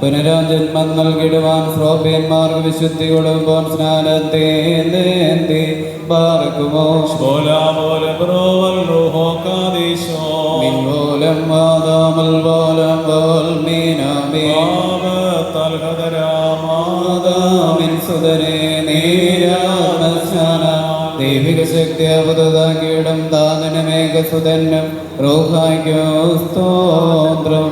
പുനരാജന്മം നൽകിടുവാൻ ശ്രോപ്യന്മാർക്ക് വിശുദ്ധി കൊടുക്കുവാൻ സ്നാനത്തെ പാർക്കുമോ ദൈവിക ശക്തി അവതാക്കിയിടും താതനമേകസുതനും റോഹായ്ക്കോ സ്തോത്രം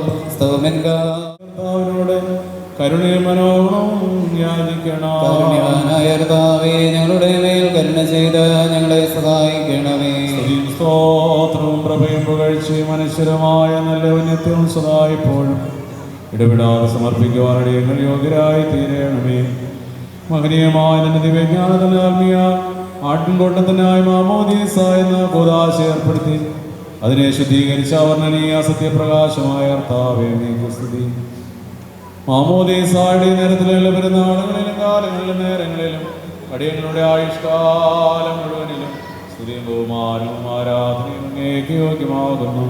കരുണയും മനോഹരവും യാചിക്കണം. കാരുണ്യവാനായ കർത്താവേ, ഞങ്ങളുടെ മേൽ കരുണ ചെയ്ത് ഞങ്ങളെ സഹായിക്കണമേ. സ്തോത്രവും പ്രഭയും പുകഴ്ചയും അനശ്വരമായ നല്ല ഉന്നത്യവും സദായിപ്പോഴും ഇടപെടാതെ സമർപ്പിക്കുവാനായി ഞങ്ങൾ യോഗ്യരായി തീരണമേ. മഹനീയമായ ദിവ്യജ്ഞാനത്തിന് ആത്മീയ ആട്ടിൻകൂട്ടത്തിനായി മാമോദീസ എന്ന കൂദാശ ഏർപ്പെടുത്തി അതിനെ ശുദ്ധീകരിച്ച അവർണ്ണനീയ സത്യപ്രകാശമായ കർത്താവേ, നീക്ക് സ്തുതി. മാമോദീസായുടെ നേരത്തിലുള്ള പെരുന്നാളുകളിലും കാലങ്ങളിലും നേരങ്ങളിലും അടിയങ്ങളുടെ ആയുഷ്കാലം മുഴുവനിലും സ്തുതിയും ബഹുമാനവും ആരാധനയും അങ്ങേക്ക് യോഗ്യമാകുന്നു.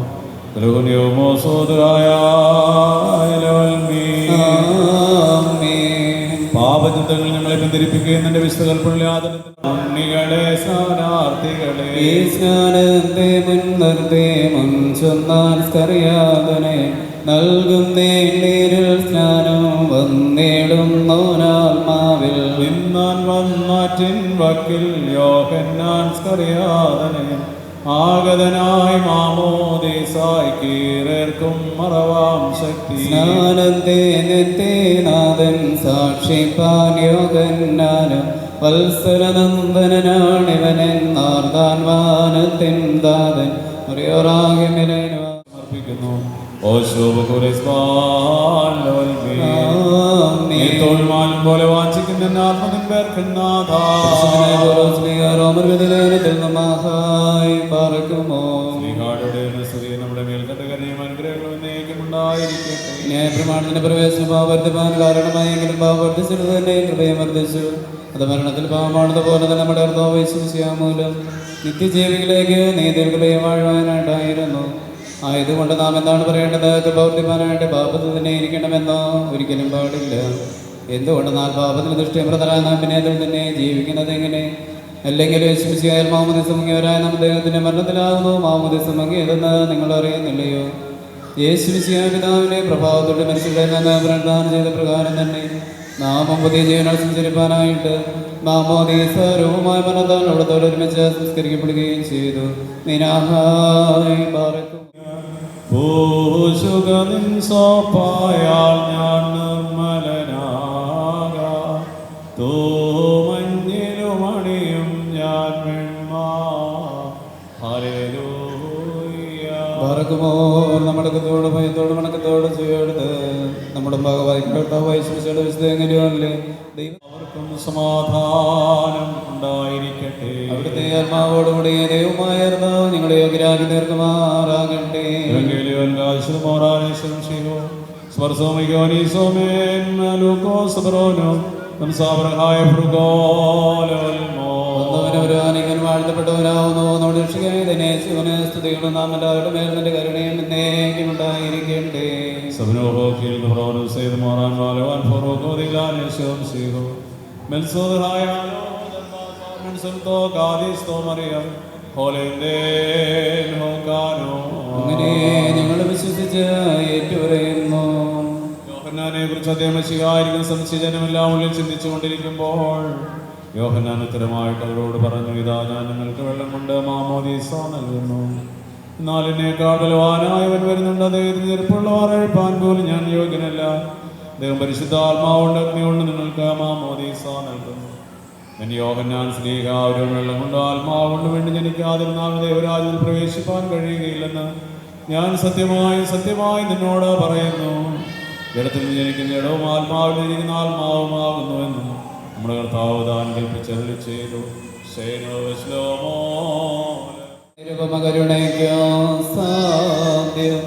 ആമേൻ. പാപചിന്തകൾ ഞങ്ങളെ ബന്ധിരിപ്പിക്കുകയും നിന്റെ വിശുദ്ധകൽപ്പുള്ളികളെ സ്ഥാനാർത്ഥികളെ ഈ സ്നാനത്തെ മുൻനിർത്തി മുൻചൊന്നാൽ സ്കറിയാതനെ നൽകും നേരിൽ സ്നാനം വന്നിടും നോനാത്മാവിൽ നിന്നാൻ വന്നാറ്റിൻ വക്കിൽ യോഹന്നാൻ സ്കറിയാതനെ ആഗതനായി മാമോദീസായി കീറേർക്കും മറവാം ശക്തി സ്നാനത്തെ നിത്യനാഥൻ സാക്ഷിപ്പാൻ യോഗന്നാനും വത്സരനന്ദനാണിവനെന്നാർത്താൻ വാനത്തിൻ ദാതൻ സമർപ്പിക്കുന്നു. ഓ ശോഭകുരസ്മാലും പോലെ വാഞ്ചിക്കുന്ന ആത്മനിൻ പേർക്കുന്നാഥാ നമ്മുടെ മേൽക്കട്ട കരയും അനുഗ്രഹങ്ങളും എന്നേക്കുമുണ്ടായിരിക്കട്ടെ. പ്രമാണത്തിന്റെ പ്രവേശനം പാപവർദ്ധിപ്പാൻ കാരണമായെങ്കിലും പാപവർദ്ധിച്ചത് തന്നെ കൃപയും വർദ്ധിച്ചു. അത് മരണത്തിൽ പാപമാണത് പോലെ തന്നെ നമ്മുടെ മൂലം നിത്യജീവികളിലേക്ക് നീതിയിൽ കൃപയും വാഴുവാനായിട്ടായിരുന്നു. ആയതുകൊണ്ട് നാം എന്താണ് പറയേണ്ടത്? കൃപവർദ്ധിപ്പാനായിട്ട് പാപത്തിൽ തന്നെ ഇരിക്കണമെന്നോ? ഒരിക്കലും പാടില്ല. എന്തുകൊണ്ടെന്നാൽ പാപത്തിന് ദൃഷ്ടിപ്രദരായ നാം പിന്നെ അതിൽ തന്നെ ജീവിക്കുന്നത് എങ്ങനെ? അല്ലെങ്കിൽ യേശുമിശിഹായിൽ മാമോദീസം മുങ്ങിയവരായ നാം ദൈവത്തിന്റെ മരണത്തിലാകുന്നു. മാമോദീസം മുങ്ങിയതെന്ന് നിങ്ങൾ അറിയുന്നില്ലയോ? യേശുമിശിഹായ പിതാവിന്റെ പ്രഭാവത്തോടെ മനുഷ്യരുടെ പ്രദാനം ചെയ്ത പ്രകാരം തന്നെ നാമം പുതിയ ജീവനാൽ സഞ്ചരിപ്പാനായിട്ട് മാമോദീസ രൂപമായ മരണത്താൽ അവിടത്തോട് ഒരുമിച്ച് സംസ്കരിക്കപ്പെടുകയും ചെയ്തു. നിനാഹായി പാർക്കും പൂശുകനിൻ സോപ്പായാൽ ഞാൻ നിർമ്മലനാകാം. തൂമഞ്ഞിലുമണിയും ഞാൻ വെണ്മാ. ഹല്ലേലൂയ. പാർക്കുമോ നമ്മളക്കത്തോട് ഭയത്തോട് മണക്കത്തോട് ചെയ്യരുത്. നമ്മുടെ ഭഗവാന്റെ വിശുദ്ധങ്ങളിലെ ദൈവം അവർക്കും സമാധാനം ഉണ്ടായിരിക്കട്ടെ. അവിടുത്തെ ആത്മാവോടുകൂടി ദൈവമായ കർത്താവ് ഞങ്ങളെ യോഗ്യരാക്കി തീർക്കുമാറാകട്ടെ. വാഴ്ത്തപ്പെട്ടവരാവുന്നു. നമ്മുടെ രക്ഷിക്കായി തന്നെ ശിവന് സ്തുതികളും നാം എല്ലാവരുടെ മേൽ നിന്റെ കരുണയും എന്നേക്കും ഉണ്ടായിരിക്കട്ടെ. അങ്ങനെ ഞങ്ങൾ വിശ്വസിച്ച് ഏറ്റുപറയുന്നു. യോഹന്നാനെ കുറിച്ച് അദ്ദേഹം ശികാരിക്കും സംശയജനമെല്ലാം ഉള്ളിൽ ചിന്തിച്ചുകൊണ്ടിരിക്കുമ്പോൾ യോഹന്നാൻ ഉത്തരമായിട്ട് അവരോട് പറഞ്ഞു, ഇതാ ഞാൻ നിങ്ങൾക്ക് വെള്ളം കൊണ്ട് മാമോദീസ നൽകുന്നു. എന്നാൽ എന്നേക്കാൾ ബലവാനായവൻ വരുന്നുണ്ട്. അദ്ദേഹത്തിന് ചെറുപ്പമുള്ളവർ അഴിപ്പാൻ പോലും ഞാൻ യോഗ്യനല്ല. അദ്ദേഹം പരിശുദ്ധാത്മാവുണ്ട് അഗ്നികൊണ്ട് നിങ്ങൾക്ക് മാമോദീസ നൽകുന്നു. യോഹന്നാൻ സ്ലീഹാവരും വെള്ളം കൊണ്ട് ആത്മാവുകൊണ്ട് വേണ്ടി ജനിക്കാതിരുന്നാൽ ദൈവരാജ്യത്തിൽ പ്രവേശിപ്പാൻ കഴിയുകയില്ലെന്ന് ഞാൻ സത്യമായി സത്യമായി നിന്നോട് പറയുന്നു. ജഡത്തിൽ നിന്ന് ജനിക്കുന്ന ജഡവും ആത്മാവിൽ ജനിക്കുന്ന ആത്മാവുമാകുന്നുവെന്നും നമ്മുടെ കർത്താവ് താൻ കൽപ്പിച്ചരുളി ചെയ്തു. കരുണയ്ക്കോ സാധ്യം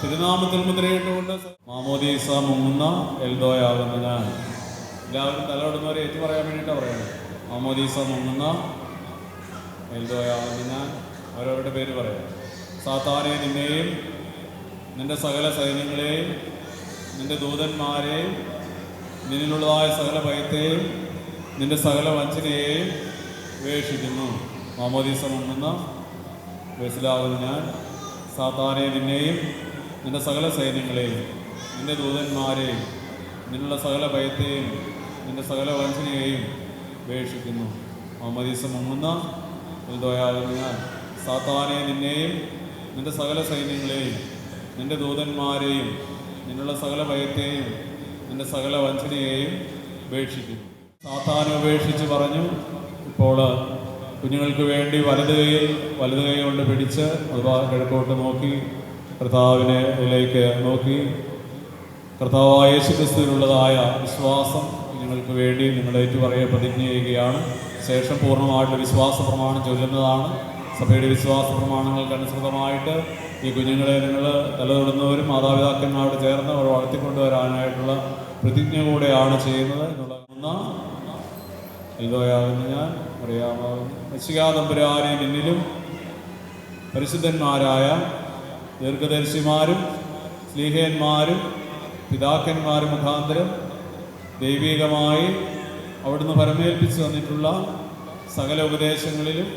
തിരുനാമത്തിൽ മുദ്രയിട്ടുകൊണ്ട് മാമോദീസ മുങ്ങുന്ന എൽദോയാകുന്ന ഞാൻ. എല്ലാവരും തലവിടുന്നവരെ ഏറ്റു പറയാൻ വേണ്ടിയിട്ടാണ് പറയുന്നത്. മാമോദീസ മുങ്ങുന്ന എൽദോയാകുന്ന ഞാൻ. അവരവരുടെ പേര് പറയാം. സാത്താനെ, നിന്നെയും നിന്റെ സകല സൈന്യങ്ങളെയും നിന്റെ ദൂതന്മാരെയും നിന്നിലുള്ളതായ സകല ഭയത്തെയും നിന്റെ സകല വഞ്ചനയെയും ഉപേക്ഷിക്കുന്നു. മാമോദീസ മുങ്ങുന്ന മനസ്സിലാകുന്ന ഞാൻ സാത്താനെ നിന്നെയും നിന്റെ സകല സൈന്യങ്ങളെയും നിന്റെ ദൂതന്മാരെയും നിന്നുള്ള സകല ഭയത്തെയും നിന്റെ സകല വഞ്ചനയെയും ഉപേക്ഷിക്കുന്നു. മുഹമ്മദീസം മുങ്ങുന്ന ഉൽദോയാകുന്ന ഞാൻ സാത്താനെ നിന്നെയും നിന്റെ സകല സൈന്യങ്ങളെയും നിന്റെ ദൂതന്മാരെയും നിന്നുള്ള സകല ഭയത്തെയും നിന്റെ സകല വഞ്ചനയെയും ഉപേക്ഷിക്കുന്നു. സാത്താനെ ഉപേക്ഷിച്ച് പറഞ്ഞു. ഇപ്പോൾ കുഞ്ഞുങ്ങൾക്ക് വേണ്ടി വലത് കൈ കൊണ്ട് പിടിച്ച് അഥവാ കിഴക്കോട്ട് നോക്കി കർത്താവിലേക്ക് നോക്കി കർത്താവായ യേശുക്രിസ്തുവിനുള്ളതായ വിശ്വാസം കുഞ്ഞുങ്ങൾക്ക് വേണ്ടി നിങ്ങൾ ഏറ്റുപറയ പ്രതിജ്ഞ ചെയ്യുകയാണ്. ശേഷം പൂർണ്ണമായിട്ട് വിശ്വാസ പ്രമാണം ചൊല്ലുന്നതാണ്. സഭയുടെ വിശ്വാസ പ്രമാണങ്ങൾക്ക് അനുസൃതമായിട്ട് ഈ കുഞ്ഞുങ്ങളെ നിങ്ങൾ തലതൊടുന്നവരും മാതാപിതാക്കന്മാരോട് ചേർന്ന് അവർ വളർത്തിക്കൊണ്ടുവരാനായിട്ടുള്ള പ്രതിജ്ഞ കൂടെയാണ് ചെയ്യുന്നത് എന്നുള്ള എൽദോയാകുന്ന ഞാൻ അറിയാമാകുന്നു. മെശിഹാതമ്പുരാനെ നിന്നിലും പരിശുദ്ധന്മാരായ ദീർഘദർശിമാരും സ്ലീഹന്മാരും പിതാക്കന്മാരും മുഖാന്തരം ദൈവികമായി അവിടുന്ന് പരമേൽപ്പിച്ചു തന്നിട്ടുള്ള സകല ഉപദേശങ്ങളിലും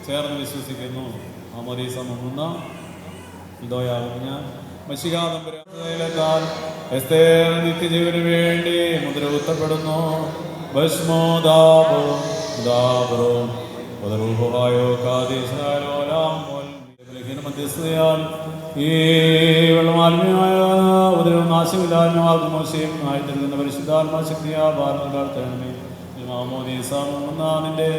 ചേർന്ന് വിശ്വസിക്കുന്നു. മാമോദീസ മുങ്ങുന്ന എൽദോയാകുന്ന ഞാൻ മെശിഹാതമ്പുരാൻ എസ്തേർ നിത്യജീവന് വേണ്ടി മുദ്ര കുത്തപ്പെടുന്നു. മധ്യസ്ഥതയാൽ ഈ വെള്ളമാലിന്യമായ ഉദരവും നാശമില്ലായ്മ ആയിത്തീരുന്ന പരിശുദ്ധാത്മാ ശക്തിയാ ഭാരതമേ മാമോദീസ നിന്റെ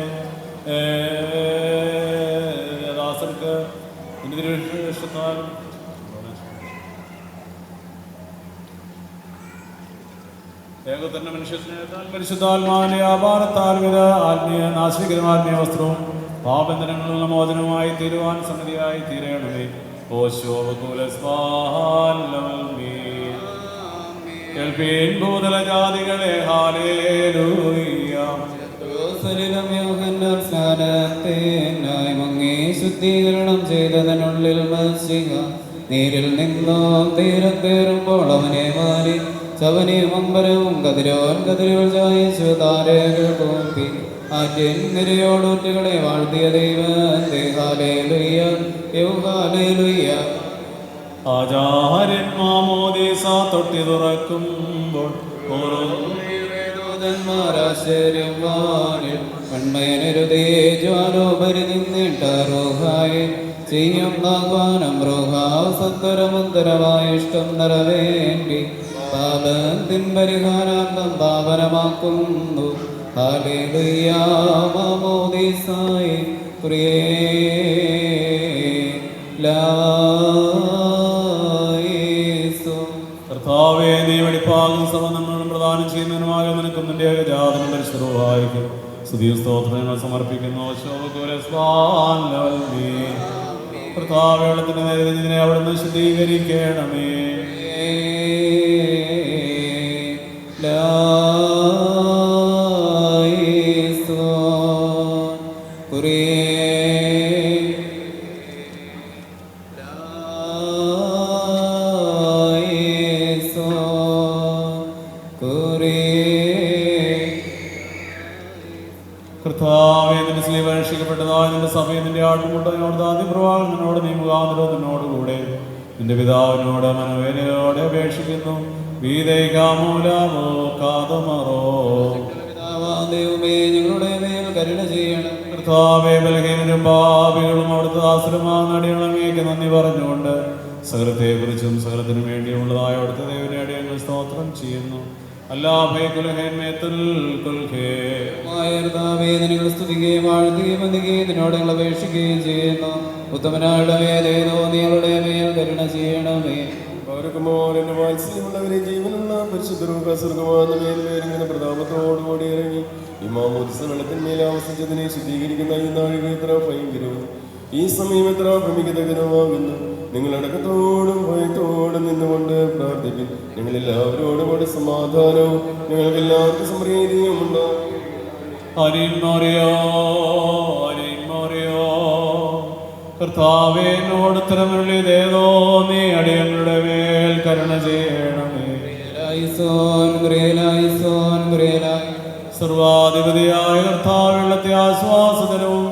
ദാസർക്ക് നിന്റെ തിരുവിഷ്ടത്താൽ ഏകതന്നെ മനുഷ്യസ്നേഹത്താൽ പരിശുദ്ധാത്മാവിന്റെ വ്യാപാരത്താൽ വിധ ആത്മീയ നാശികരമായ വസ്ത്രവും പാപബന്ധനങ്ങളുടെ മോചനമായി തീരുവാൻ സമ്മതിയായി തീരണമേ. ഭൂതല ജാതികളെ ശുദ്ധീകരണം ചെയ്തതിനുള്ളിൽ നീരിൽ നിന്നും തീരത്തേറുമ്പോൾ അവനെ മാറി ചവനിയും അമ്പരവും കതിരോൾ ചായച്ചു താരകൾ കോപ്പി ആറ്റിൻ നിരയോടൂറ്റുകളെ വാഴ്ത്തിയ ദൈവത്തെ ഹല്ലേലൂയ ഹല്ലേലൂയ. ആചാര്യൻ മാമോദീസ തൊട്ടി തുറക്കുമ്പോൾ ദൂതന്മാരാശ്ചര്യം വാനിൽ മൺമയനരുതേജ്വാലോപരി നിന്നിട്ടാരോഹായി ചെയ്യും ആഹ്വാനം റോഹാവ് സത്വരമുത്തരമായ ഇഷ്ടം നിറവേണ്ടി പാപത്തിൻ പരിഹാരാന്തം പാവനമാക്കുന്നു. ഹല്ലേലൂയ മാമോദീസായി കർത്താവേ നീ വെളിപ്പാകും സമനങ്ങളും പ്രദാനം ചെയ്യുന്നതിനുമായ നിനക്കും നിന്റെ ഏകജാതനും പരിശുദ്ധവായിക്കും സ്തുതിയും സ്തോത്രങ്ങൾ സമർപ്പിക്കുന്നു. കർത്താവേ വെള്ളത്തിന്റെ നേരെ അവിടുന്ന് ശുദ്ധീകരിക്കണമേ. കർത്താവേ നിന്റെ സ്ലീവ രക്ഷിക്കപ്പെട്ടതായ നിന്റെ സഭയും നിന്റെ ആട്ടുമുട്ടനോട് ആദ്യപ്രവാഹം നിന്നോട് നീ മുഖാന്തരോ നിന്നോടുകൂടെ നിന്റെ പിതാവിനോട് മനോവേദനയോടെ അപേക്ഷിക്കുന്നു. വീതൈകാമൂലാമോ കാതമറോ ദൈവമേ ഞങ്ങളുടെ മേൽ കരുണ ചെയ്യണം. കർത്താവേ ബലഹീനരും പാപികളും അവിടുത്തെ ദാസരുമാകുന്ന അടിയങ്ങളങ്ങേക്ക് നന്ദി പറഞ്ഞുകൊണ്ട് സകലത്തെക്കുറിച്ചും സകലത്തിനും വേണ്ടിയുള്ളതായ അവിടുത്തെ ദൈവനെ അടിയങ്ങൾ സ്തോത്രം ചെയ്യുന്നു. വേദനകൾ സ്തുതിക്കുകയും വാഴ്ത്തുകയും വന്ദിക്കുകയും നിന്നോട് ഞങ്ങൾ അപേക്ഷിക്കുകയും ചെയ്യുന്നു. ഉത്തമനാളുടെ മേലേതോ നീളുടെ മേൽ കരുണ ചെയ്യണമേ. വാത്സല്യമുള്ളവരെ ജീവനുള്ള പരിശുദ്ധർഗമാകുന്ന മേൽമേലിങ്ങനെ പ്രതാപത്തോടുകൂടി ഇറങ്ങി ഈ മാമോദിസ വെള്ളത്തിന്മേൽ ആവസിച്ചതിനെ ശുദ്ധീകരിക്കുന്ന ഈ നാഴിക എത്ര ഭയങ്കരവും ഈ സമയം എത്ര ഭ്രമിക്കതകരമാകുന്നു. നിങ്ങളടക്കത്തോടും ഭയത്തോടും നിന്നുകൊണ്ട് പ്രാർത്ഥിക്കും. ഞങ്ങളെല്ലാവരോടും കൂടെ സമാധാനവും ഞങ്ങൾക്ക് എല്ലാവർക്കും സമൃദ്ധിയും ഉണ്ടാകും. കർത്താവേ എന്നോട് ഉത്തരമുള്ളതേതോ നീ അടിയങ്ങളുടെ മേൽ കരുണ ചെയ്യണമേ. സർവാധിപതിയായ കർത്താവ് വെള്ളത്തെ ആശ്വാസകരവും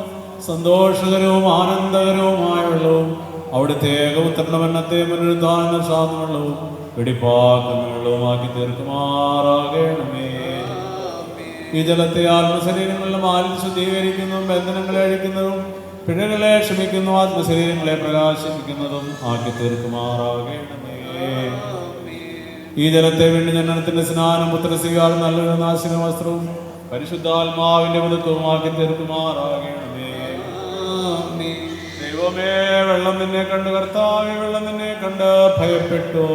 സന്തോഷകരവും ആനന്ദകരവുമായ വെള്ളവും അവിടുത്തെ ഏകപുത്രണമെന്നത്തെ മുൻനിർത്താനെന്ന ശാന്തവെള്ളവും വെടിപ്പാക്കുന്ന വെള്ളവുമാക്കി തീർക്കുമാറാകണമേ. ഈ ജലത്തെ ആത്മശരീരങ്ങളുടെ മാലിന്യം ശുദ്ധീകരിക്കുന്നതും ബന്ധനങ്ങളെ അഴിക്കുന്നതും പിഴകളെ ക്ഷമിക്കുന്നു ആത്മശരീരങ്ങളെ പ്രകാശിപ്പിക്കുന്നതും ആക്കി തീർക്കുമാറാകണമേ. ഈ ജലത്തെ വീണ്ടും ജനനത്തിന്റെ സ്നാനം പുത്രസ്ത്രീകൾ നല്ലൊരു നാശന വസ്ത്രവും പരിശുദ്ധാത്മാവിന്റെ പുതുക്കവും ആക്കി തീർക്കുമാറാകണമേ. ദൈവമേ, വെള്ളം നിന്നെ കണ്ട് കർത്താവേ, വെള്ളം നിന്നെ കണ്ട് ഭയപ്പെട്ടു.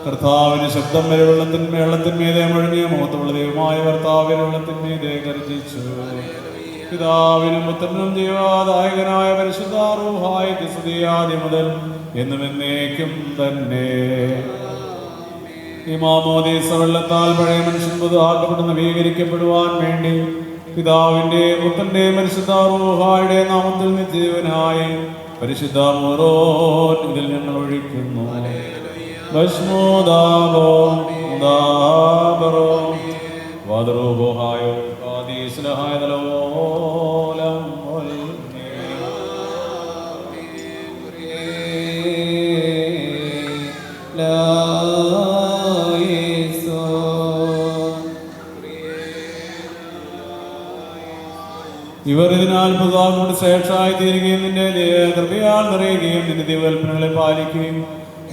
കർത്താവിന് ശബ്ദം വരെ വെള്ളത്തിന്മീതെ മുഴങ്ങിയ മുഖത്തുള്ള ദൈവമായ കർത്താവിന് വെള്ളത്തിന്മീതെ ഗർജിച്ചു. പിതാവിനും പുത്രനും ജീവാദായകനായ പരിശുദ്ധ റൂഹായിക്ക് സ്തുതി ആദ്യം മുതൽ എന്നും എന്നേക്കും തന്നെ. ഈ മാമോദീസ വെള്ളത്താൽ പഴയ മനുഷ്യൻ പുതുതാക്കപ്പെട്ട് നവീകരിക്കപ്പെടുവാൻ വേണ്ടി പിതാവിന്റെ പുത്രന്റെ പരിശുദ്ധ റൂഹായുടെ നാമത്തിൽ നിത്യജീവനായി പരിശുദ്ധ മോറോൻ ഇതിൽ ഞങ്ങൾ ഒഴിക്കുന്നു. ഭസ്മോദാബോ ദാബറോ വദറുബോഹായോ ആദീസ്ലഹായതലോലം ഇവർ ഇതിനാൽ പുതുതാകൊണ്ട് ശ്രേഷ്ഠമായി തീരുകയും നിന്റെ കൃപയാൽ നിറയുകയും നിന്റെ ദിവകൽപ്പനകളെ പാലിക്കുകയും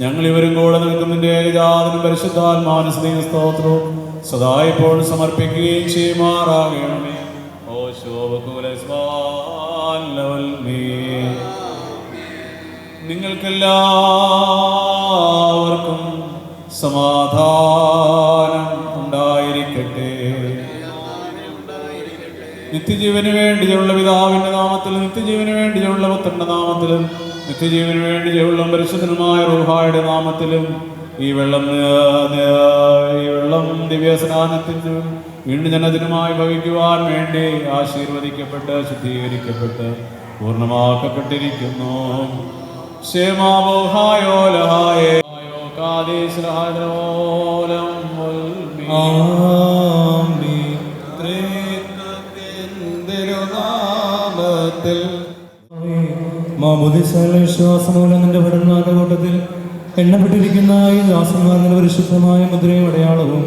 ഞങ്ങൾ ഇവരും കൂടെ നിൽക്കും നിന്റെ ഏകജാതനും പരിശുദ്ധാത്മാനുസ്തീയ സ്തോത്രവും സദാ ഇപ്പോൾ സമർപ്പിക്കുകയും ചെയ്യുമാറാകണമേ. ഓ ശോഭകുലസ്വാൽമേ, നിങ്ങൾക്കെല്ലാവർക്കും സമാധാനം ഉണ്ടായിരിക്കട്ടെ. നിത്യജീവന് വേണ്ടിയുള്ള പിതാവിന്റെ നാമത്തിലും നിത്യജീവന് വേണ്ടിയുള്ള പുത്രന്റെ നാമത്തിലും നിത്യജീവന് വേണ്ടിയുള്ള പരിശുദ്ധനുമായ റൂഹായുടെ നാമത്തിലും ഈ വെള്ളം ദിവ്യസ്നാനത്തിനും വീണ്ടും ജനത്തിനുമായി ഭവിക്കുവാൻ വേണ്ടി ആശീർവദിക്കപ്പെട്ട് ശുദ്ധീകരിക്കപ്പെട്ട് പൂർണ്ണമാക്കപ്പെട്ടിരിക്കുന്നു. വിശ്വാസമൂലം നിന്റെ ഭടന്മാരുടെ കൂട്ടത്തിൽ എണ്ണപ്പെട്ടിരിക്കുന്ന ഈ ദാസന്മാരുടെ പരിശുദ്ധമായ മുദ്രയും അടയാളവും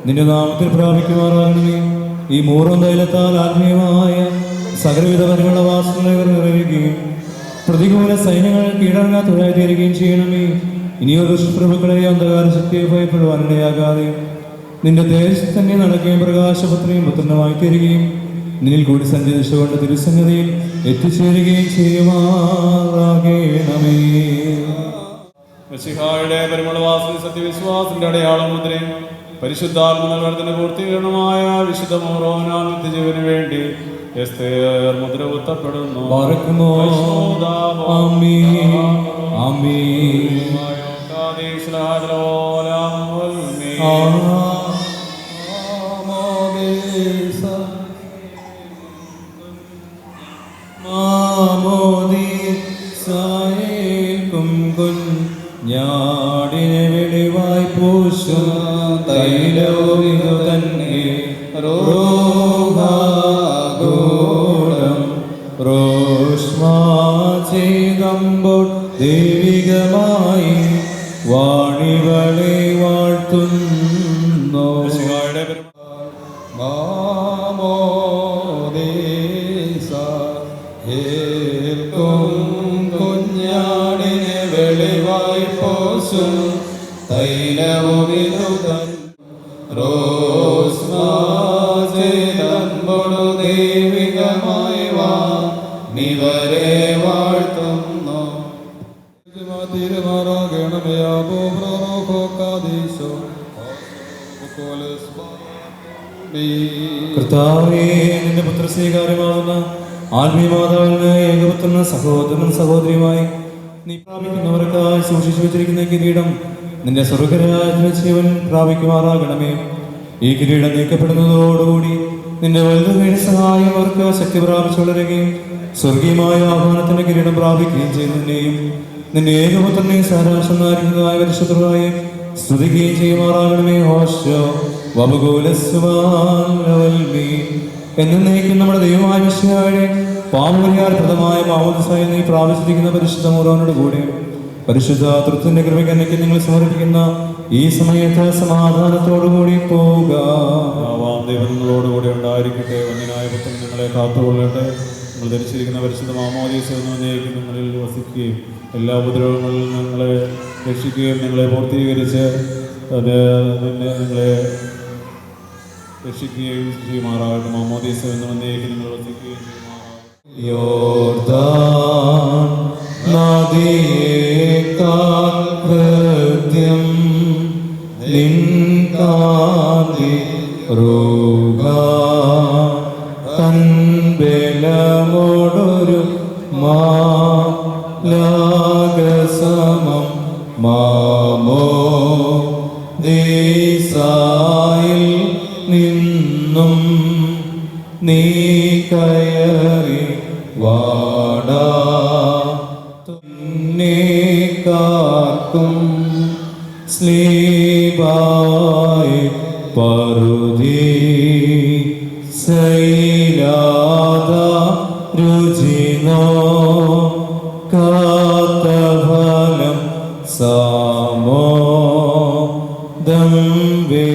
നിന്റെ നാമത്തിൽ പ്രാപിക്കുമാറാകണമേ. ഈ മൂറം തൈലത്താൽ ആത്മീയമായ സകലവിധ പരിമള വാസനകൾ ഇവർ നിറയുകയും പ്രതികൂല സൈന്യങ്ങൾ കീഴടങ്ങാത്തവരായി തീരുകയും ചെയ്യണമേ. ഇനിയൊരു ശുശ്രൂഷകളെ അന്ധകാര ശക്തിയെ ഭയപ്പെടുവാനിടയാകാതെ നിന്റെ ദേശത്ത് തന്നെ നടക്കുകയും പ്രകാശപുത്രയും പുത്രനുമായി തീരുകയും നിന്നിൽ കൂടി സഞ്ചരിച്ചുകൊണ്ട് തിരുസന്നിധിയിൽ എത്തിച്ചേരുകയും ചെയ്യുമാറാകണമേ. മിശിഹായുടെ പരിമളവാസന സത്യവിശ്വാസത്തിന്റെ അടയാളം മുദ്രയും പരിശുദ്ധാത്മ നൽകുന്നതിന് പൂർത്തീകരണമായ വിശുദ്ധ മോറോനാൽ നിത്യജീവന് വേണ്ടി എസ്തേർ മുദ്ര കുത്തപ്പെടുന്നു. ഞാടിനെ വെളിവായി പൂശും തൈലവും ഇതു തന്നെ റോഹാഗോളം റോഷ്മാ ചെയ്തമ്പോൾ ദൈവികമായി വാണികളെ വാഴ്ത്തുന്നു. കുഞ്ഞാടിനെ വെളിവായി പോസും തൈലവുമിതുതൻ റോസ്മാചേതൻപൊടു ദൈവികമായി വാണിവരെ വാഴ്ത്തുന്നു. കർത്താവേ, നിന്റെ പുത്ര സ്വീകാര്യമാകുന്ന ആത്മീയമാതാവിന് ഏകപുത്രനും സഹോദരനും സഹോദരിയുമായി നീ പ്രാപിക്കുന്നവർക്കായി സൂക്ഷിച്ചു വെച്ചിരിക്കുന്ന കിരീടം നിന്റെ സ്വർഗരാജ്യ ജീവൻ പ്രാപിക്കുമാറാകണമേ. ഈ കിരീടം നീക്കപ്പെടുന്നതോടുകൂടി നിന്റെ വലുതുവേണ്ടി സഹായം അവർക്ക് ശക്തി പ്രാപിച്ചു വളരുകയും സ്വർഗീയമായ ആഹ്വാനത്തിന്റെ കിരീടം പ്രാപിക്കുകയും ചെയ്യുന്നതിനെയും നിന്റെ ഏകപുത്രനെയും സാരാശനായിരിക്കുന്നതായ പരിശുദ്ധമായി സ്തുതിക്കുകയും ചെയ്യുമാറാകണമേ. ഹോശോ വബുകൂലസ്വാൽമീ എന്നേക്കും നമ്മുടെ ദൈവമായ മിശിഹായെ പാപപരിഹാരപ്രദമായ മാമോദിസായി നീ പ്രാപിച്ചിരിക്കുന്ന പരിശുദ്ധ മൂറോനോട് കൂടെ പരിശുദ്ധ തൃത്വത്തിന്റെ കൃപയ്ക്ക് എനിക്ക് നിങ്ങൾ സമർപ്പിക്കുന്ന ഈ സമയത്ത് സമാധാനത്തോടുകൂടി പോവുക. ദൈവം നിങ്ങളോടുകൂടി ഉണ്ടായിരിക്കട്ടെ. വന്യനായ പുത്രൻ നിങ്ങളെ കാത്തുകൊള്ളട്ടെ. നിങ്ങൾ ധരിച്ചിരിക്കുന്ന പരിശുദ്ധ മാമോദീസ എന്നേക്കും നിങ്ങളിൽ വസിക്കുകയും എല്ലാ ഉപദ്രവങ്ങളിൽ നിങ്ങളെ രക്ഷിക്കുകയും നിങ്ങളെ പൂർത്തീകരിച്ച് അത് നിങ്ങളെ രക്ഷിക്കുകയും ചെയ്യുമാറാകട്ടെ. മാമോദീസ എന്നേക്കും നിങ്ങൾ വസിക്കുകയും ചെയ്യുമാറാകട്ടെ. യോർദാൻ നദിയേക്കാൾ ഹൃദ്യം നിൻ കാന്തി റുക തൻ ബലമോടൊരു മാലാകസമം മാമോ ദേശായിൽ നിന്നും നീ കയറി വാടാ കാർക്കും സ്ലീബായി പറുതി സൈലാദ രുചിനോ കാത്തഫലം സാമോ ദംബേ.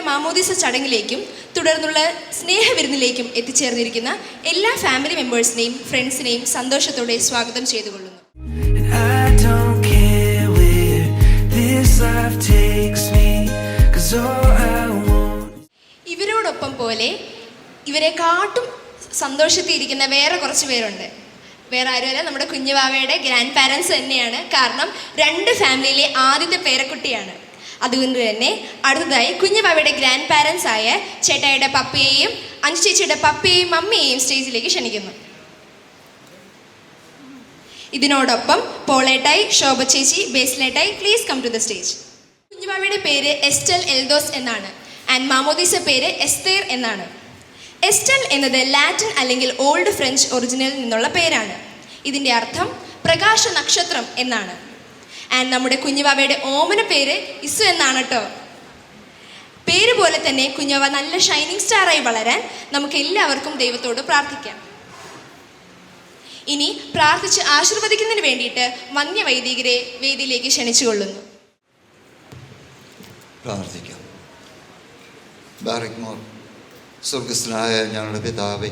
മാമോദിസ ചടങ്ങിലേക്കും തുടർന്നുള്ള സ്നേഹവിരുന്നിലേക്കും എത്തിച്ചേർന്നിരിക്കുന്ന എല്ലാ ഫാമിലി മെമ്പേഴ്സിനെയും ഫ്രണ്ട്സിനെയും സന്തോഷത്തോടെ സ്വാഗതം ചെയ്തുകൊള്ളുന്നു. ഇവരോടൊപ്പം പോലെ ഇവരെ കാട്ടും സന്തോഷത്തിയിരിക്കുന്ന വേറെ കുറച്ച് പേരുണ്ട്. വേറെ ആരുമല്ല, നമ്മുടെ കുഞ്ഞുവാവയുടെ ഗ്രാൻഡ് പാരൻസ് തന്നെയാണ്. കാരണം 2 ഫാമിലിയിലെ ആദ്യത്തെ പേരക്കുട്ടിയാണ്. അതുകൊണ്ട് തന്നെ അടുത്തതായി കുഞ്ഞുവാവയുടെ ഗ്രാൻഡ് പാരൻസ് ആയ ചേട്ടായിയുടെ പപ്പയെയും അഞ്ചു ചേച്ചിയുടെ പപ്പയെയും മമ്മിയെയും സ്റ്റേജിലേക്ക് ക്ഷണിക്കുന്നു. ഇതിനോടൊപ്പം പോളേട്ടായി, ശോഭ ചേച്ചി, ബേസിലേട്ടായി, please come to the stage. കുഞ്ഞുവാവയുടെ പേര് എസ്റ്റൽ എൽദോസ് എന്നാണ്. ആൻഡ് മാമോദീസ പേര് എസ്തേർ എന്നാണ്. എസ്റ്റൽ എന്നത് ലാറ്റിൻ അല്ലെങ്കിൽ ഓൾഡ് ഫ്രഞ്ച് ഒറിജിനലിൽ നിന്നുള്ള പേരാണ്. ഇതിൻ്റെ അർത്ഥം പ്രകാശ നക്ഷത്രം എന്നാണ്. ആൻഡ് നമ്മുടെ കുഞ്ഞുവാവയുടെ ഓമന പേര് ഇസു എന്നാണ് കേട്ടോ. പേര് പോലെ തന്നെ കുഞ്ഞുവാവ നല്ല ഷൈനിങ് സ്റ്റാറായി വളരാൻ നമുക്ക് എല്ലാവർക്കും ദൈവത്തോട് പ്രാർത്ഥിക്കാം. ഇനി പ്രാർത്ഥിച്ച് ആശീർവദിക്കുന്നതിന് വേണ്ടിയിട്ട് വന്യവൈദികരെ വേദിയിലേക്ക് ക്ഷണിച്ചുകൊള്ളുന്നു. പ്രാർത്ഥിക്കാം. ബാറക്മോർ, സ്വർഗസ്ഥനായ ഞങ്ങളുടെ പിതാവേ,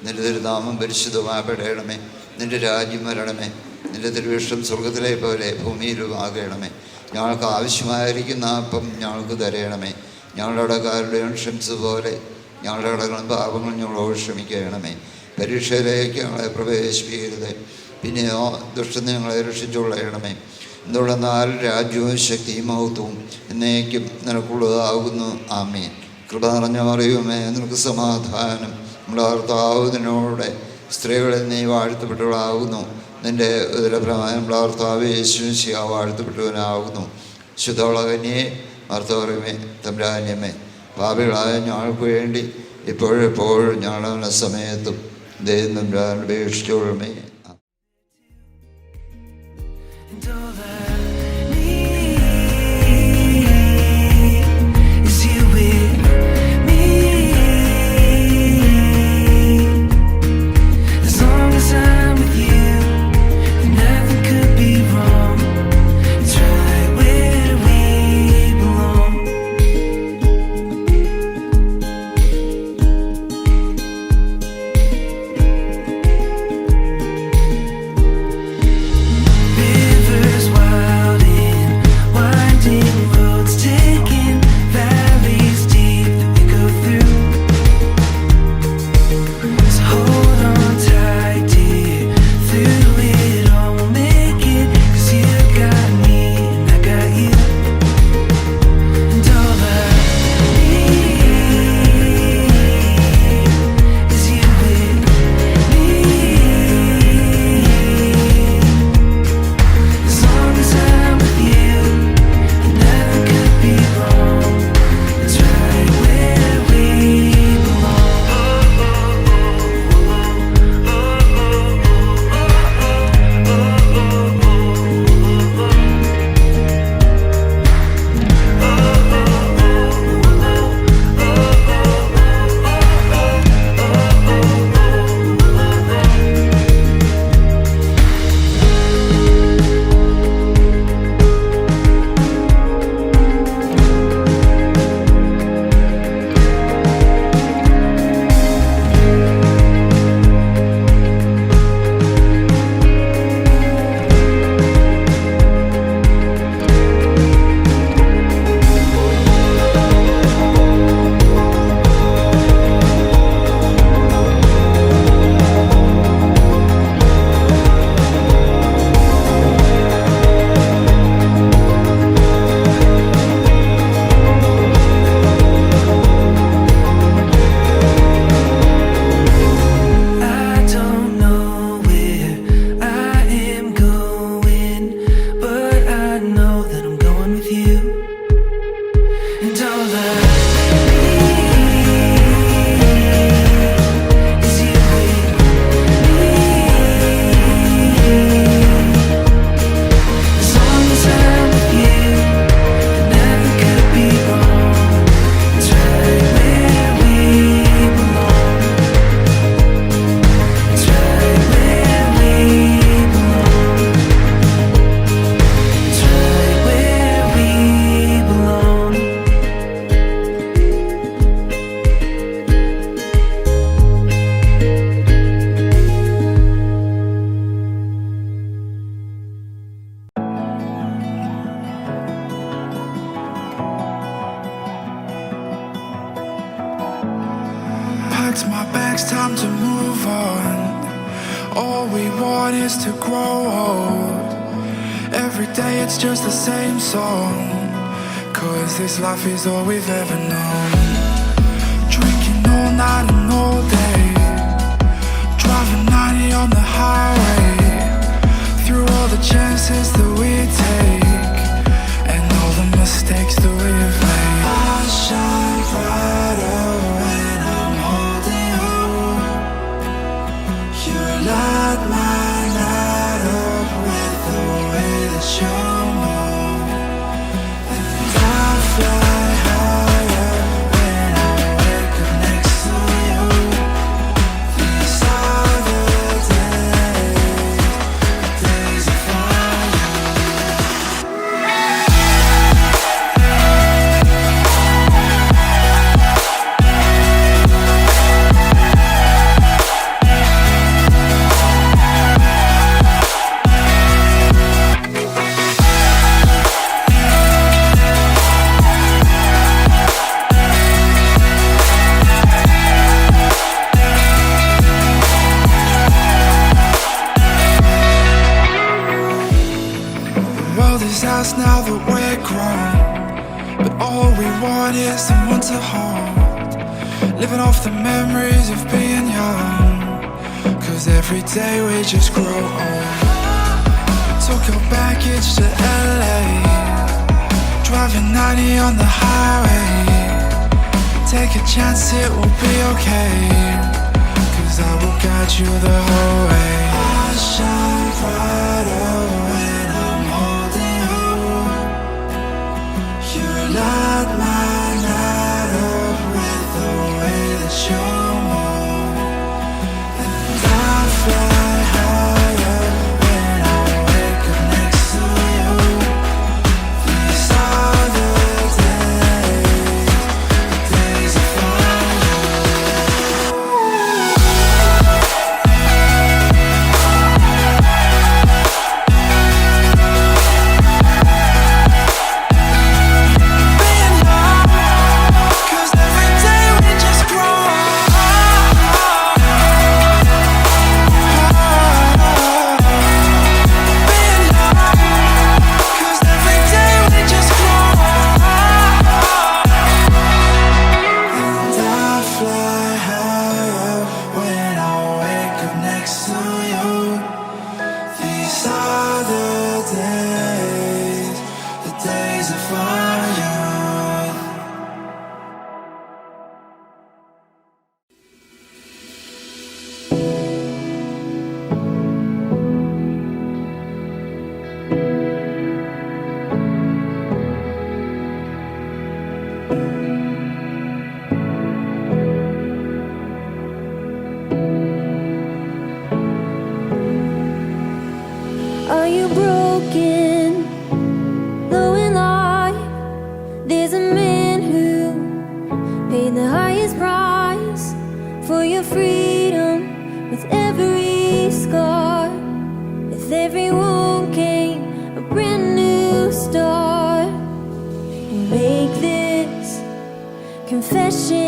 നിന്റെ തിരുനാമം പരിശുദ്ധമാകണമേ. നിന്റെ രാജ്യം വരണമേ. നിന്റെ തിരുവിഷ്ടം സ്വർഗത്തിലെ പോലെ ഭൂമിയിലും ആകണമേ. ഞങ്ങൾക്ക് ആവശ്യമായിരിക്കുന്ന അപ്പം ഞങ്ങൾക്ക് തരയണമേ. ഞങ്ങളുടെ കടക്കാരുടെ ക്ഷമിച്ചതുപോലെ ഞങ്ങളുടെ കടകളും പാപങ്ങളും ഞങ്ങളോട് ക്ഷമിക്കണമേ. പരീക്ഷയിലേക്ക് ഞങ്ങളെ പ്രവേശിപ്പിക്കരുത്, പിന്നെയോ ദുഷ്ടം ഞങ്ങളെ രക്ഷിച്ചുകൊള്ളണമേ. എന്തുകൊണ്ടെന്നാൽ രാജ്യവും ശക്തിയും മഹത്വവും എന്നേക്കും നിനക്കുള്ളതാകുന്നു. ആമേൻ. കൃപ നിറഞ്ഞ മറിയുമേ, നിനക്ക് സമാധാനം. നമ്മുടെ കർത്താവ് നിന്നോടെ സ്ത്രീകളിൽ നീ വാഴ്ത്തപ്പെട്ടവളാകുന്നു. നിൻ്റെ ഉദരഫലമായ നമ്മുടെ കർത്താവ് യേശുമിശിഹാ വാഴ്ത്തപ്പെട്ടവനാകുന്നു. ശുദ്ധവളകന്യെ മർത്തവറിയുമേ തമ്പുരാന്യമേ, പാപികളായ ഞങ്ങൾക്ക് വേണ്ടി ഇപ്പോഴെപ്പോഴും ഞങ്ങളുടെ സമയത്തും ദൈവം തമ്പുരാൻ ഉപേക്ഷിച്ചോളുമേ. packed my bags, time to move on. All we want is to grow old. Every day it's just the same song, 'cause this life is all we've ever known. Drinking all night and all day, driving 90 on the highway, through all the chances that we take and all the mistakes that we've made. I shine bright. house now that we're grown, but all we want is someone to hold. Living off the memories of being young, 'cause every day we just grow old. Took your baggage to LA, driving 90 on the highway. Take a chance, it will be okay, 'cause I will guide you the whole way. I shine brighter when I'm holding you. You light my night up with the way that you move, and I fly higher when I wake up next to you. These are the days of fire. Being young, 'cause every day we just grow. Being young, 'cause every day we just grow. And I fly higher when I wake up next to you. These are the days of fire. Are you broken, low in life? There's a man who paid the highest price for your freedom. With every scar, with every wound came a brand new start. You make this confession